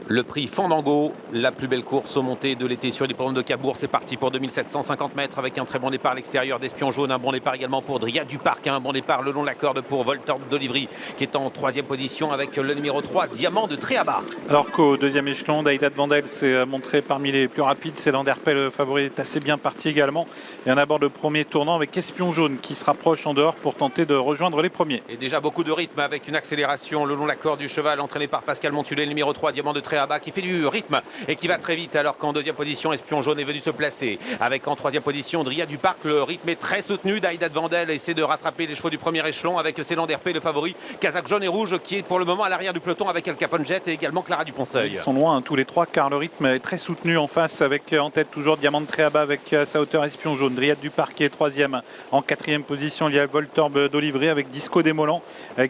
Le prix Fandango, la plus belle course aux montées de l'été sur l'hippodrome de Cabourg. C'est parti pour 2750 mètres avec un très bon départ à l'extérieur d'Espion Jaune. Un bon départ également pour Dryade du Parc. Un bon départ le long de la corde pour Voltorb d'Olivry qui est en troisième position avec le numéro 3, Diamant de Tréaba. Alors qu'au deuxième échelon, Daïda de Vandel s'est montré parmi les plus rapides. C'est Landerpel, le favori, est assez bien parti également. Et on aborde le premier tournant avec Espion Jaune qui se rapproche en dehors pour tenter de rejoindre les premiers. Et déjà beaucoup de rythme avec une accélération le long de la corde du cheval entraîné par Pascal Montulet, le numéro 3, Diamant de Tréaba, qui fait du rythme et qui va très vite, alors qu'en deuxième position, Espion Jaune est venu se placer. Avec en troisième position, Dryade du Parc. Le rythme est très soutenu. Daïda de Vandel essaie de rattraper les chevaux du premier échelon avec Célanderpé, le favori. Kazakh jaune et rouge qui est pour le moment à l'arrière du peloton avec El Capone Jet et également Clara Duponceuil. Ils sont loin tous les trois car le rythme est très soutenu en face avec en tête toujours Diamant de Tréaba avec sa hauteur Espion Jaune. Dryade du Parc qui est troisième. En quatrième position, il y a Voltorb d'Olivry avec Disco Démolant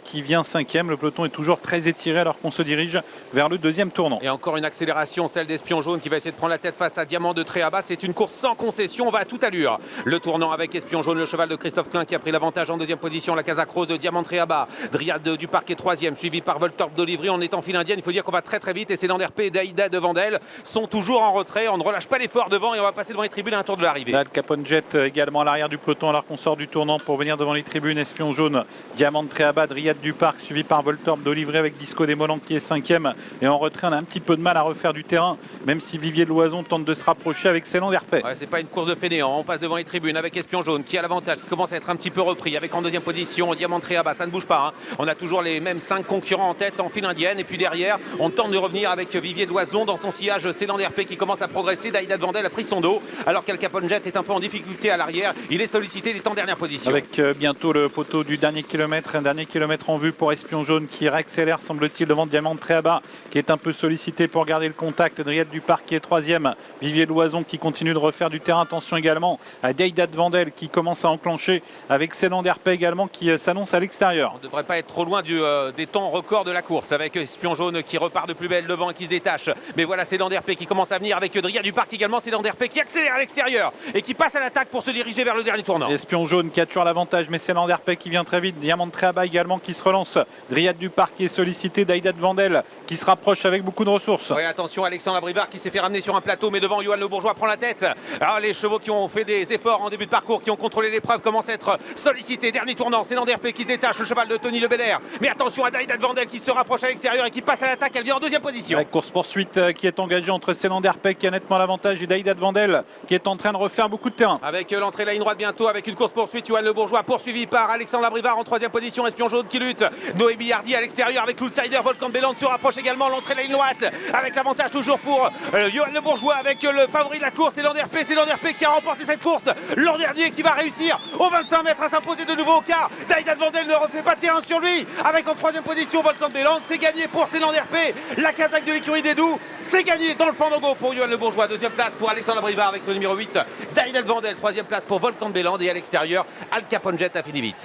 qui vient cinquième. Le peloton est toujours très étiré alors qu'on se dirige vers le deuxième tournant. Et encore une accélération, celle d'Espion Jaune qui va essayer de prendre la tête face à Diamant de Tréaba. C'est une course sans concession, on va à toute allure. Le tournant avec Espion Jaune, le cheval de Christophe Klein qui a pris l'avantage en deuxième position. La Kazakh rose de Diamant de Tréaba. Dryade du Parc est troisième, suivi par Voltorb d'Olivry. On est en file indienne, il faut dire qu'on va très très vite. Et Célanderpé et Daïda de Vandel sont toujours en retrait. On ne relâche pas l'effort devant et on va passer devant les tribunes à un tour de l'arrivée. El Capone Jet également à l'arrière du peloton alors qu'on sort du tournant pour venir devant les tribunes. Espion Jaune, Diamant de Tréaba, Dryade du Parc suivi par Voltorb d'Olivry avec Disco Démolant qui est cinquième. Et en retrait, on a un petit peu de mal à refaire du terrain, même si Vivier de Loison tente de se rapprocher avec Célanderpé. Ouais, c'est pas une course de fainéant. On passe devant les tribunes avec Espion Jaune qui a l'avantage, qui commence à être un petit peu repris avec en deuxième position Diamant de Tréaba. Ça ne bouge pas, hein. On a toujours les mêmes 5 concurrents en tête en file indienne. Et puis derrière, on tente de revenir avec Vivier de Loison dans son sillage. Célanderpé qui commence à progresser. Daïda de Vandel a pris son dos alors qu'El Capone Jet est un peu en difficulté à l'arrière. Il est sollicité, il est en dernière position. Avec bientôt le poteau du dernier kilomètre. Un dernier kilomètre en vue pour Espion Jaune qui réaccélère semble-t-il devant Diamant de Tréaba qui est un peu sollicité pour garder le contact. Dryade du Parc qui est troisième. Vivier de Loison qui continue de refaire du terrain. Attention également à Daïda de Vandel qui commence à enclencher avec Célanderpé également qui s'annonce à l'extérieur. On ne devrait pas être trop loin des temps records de la course avec Espion Jaune qui repart de plus belle devant et qui se détache. Mais voilà Célanderpé qui commence à venir avec Dryade du Parc également. Célanderpé qui accélère à l'extérieur et qui passe à l'attaque pour se diriger vers le dernier tournant. Espion Jaune qui a toujours l'avantage mais Célanderpé qui vient très vite. Diamant de Tréaba également qui se relance. Dryade du Parc qui est sollicité. Daïda de Vandel qui se rapproche avec beaucoup de ressources. Oui, attention Alexandre Abrivard qui s'est fait ramener sur un plateau mais devant Johan Le Bourgeois prend la tête. Alors les chevaux qui ont fait des efforts en début de parcours, qui ont contrôlé l'épreuve commencent à être sollicités. Dernier tournant, Célanderpé qui se détache, le cheval de Tony Le Belair. Mais attention à Daïda de Vandel qui se rapproche à l'extérieur et qui passe à l'attaque. Elle vient en deuxième position. La course poursuite qui est engagée entre Célanderpé qui a nettement l'avantage et Daïda de Vandel qui est en train de refaire beaucoup de terrain. Avec l'entrée de la ligne droite bientôt, avec une course poursuite, Johan Le Bourgeois poursuivi par Alexandre Abrivard en troisième position. Espion Jaune qui lutte. Noé Billardi à l'extérieur avec l'outsider Volcan de Bélande se rapproche également. L'entrée de la ligne droite avec l'avantage toujours pour Johan Le Bourgeois avec le favori de la course, Célanderpé. Célanderpé qui a remporté cette course l'an dernier, qui va réussir aux 25 mètres à s'imposer de nouveau au quart. Daïda de Vandel ne refait pas de terrain sur lui. Avec en troisième position Volcan de Bélande. C'est gagné pour Célanderpé. La Kazakh de l'écurie des Doubs. C'est gagné dans le Fandango pour Johan Le Bourgeois. Deuxième place pour Alexandre Abrivard avec le numéro 8. Daïda de Vandel. Troisième place pour Volcan de Bélande. Et à l'extérieur, El Capone Jet a fini vite.